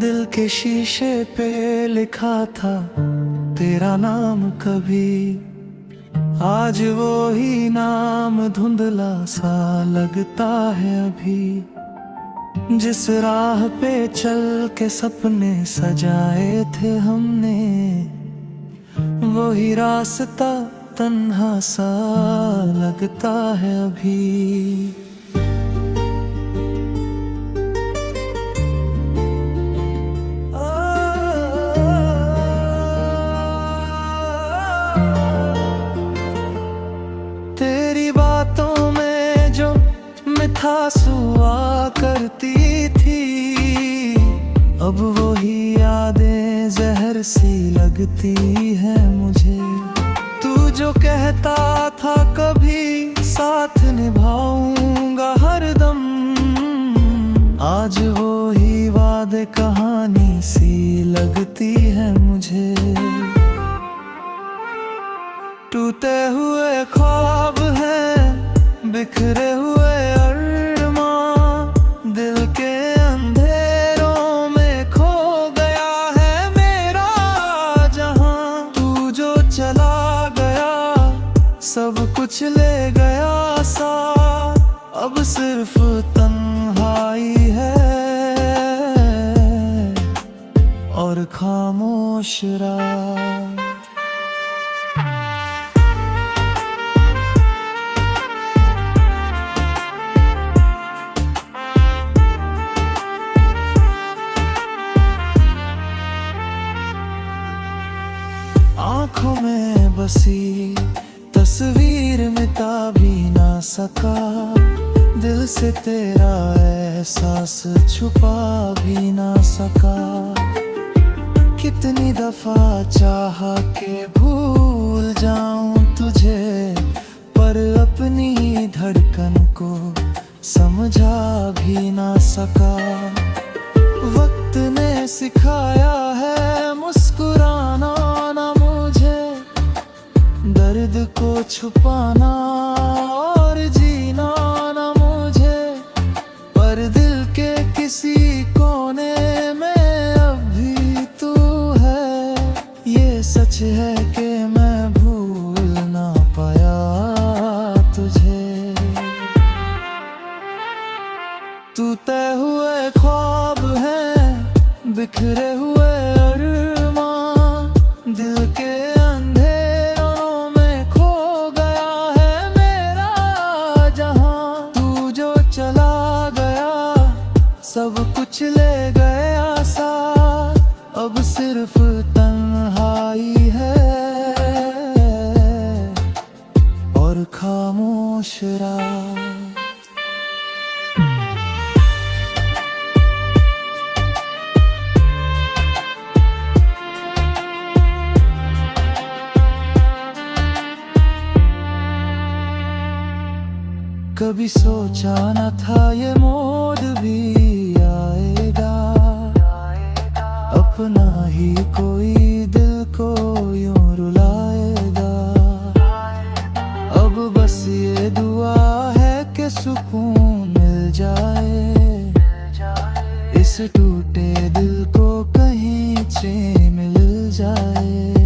दिल के शीशे पे लिखा था तेरा नाम कभी, आज वो ही नाम धुंधला सा लगता है अभी। जिस राह पे चल के सपने सजाए थे हमने, वो ही रास्ता तन्हा सा लगता है अभी। तेरी बातों में जो मिठास हुआ करती थी, अब वो ही यादें जहर सी लगती है मुझे। तू जो कहता था कभी साथ निभाऊंगा हरदम, आज वो ही वादे कहानी सी लगती है मुझे। टूटे हुए ख्वाब हैं, बिखरे हुए अरमां, दिल के अंधेरों में खो गया है मेरा जहां। तू जो चला गया सब कुछ ले गया सा, अब सिर्फ तन्हाई है और खामोश रात। आँखों में बसी तस्वीर मिटा भी ना सका, दिल से तेरा एहसास छुपा भी ना सका। कितनी दफा चाहा के भूल जाऊं तुझे, पर अपनी ही धड़कन को समझा भी ना सका। वक्त ने सिखाया है मुस्कुराना ना मुझे, दर्द को छुपाना और जीना ना मुझे। पर दिल के किसी कोने में अब भी तू है, ये सच है कि मैं भूल ना पाया तुझे। तू तय हुए ख्वाब हैं, बिखरे हुए अरमां, दिल के अंधेरों में खो गया है मेरा जहां। तू जो चला गया सब कुछ ले गया सा, अब सिर्फ तन्हाई है और खामोश रात। कभी सोचा न था ये मोड़ भी आएगा, अपना ही कोई दिल को यूं रुलाएगा। अब बस ये दुआ है कि सुकून मिल जाए, इस टूटे दिल को कहीं चैन मिल जाए।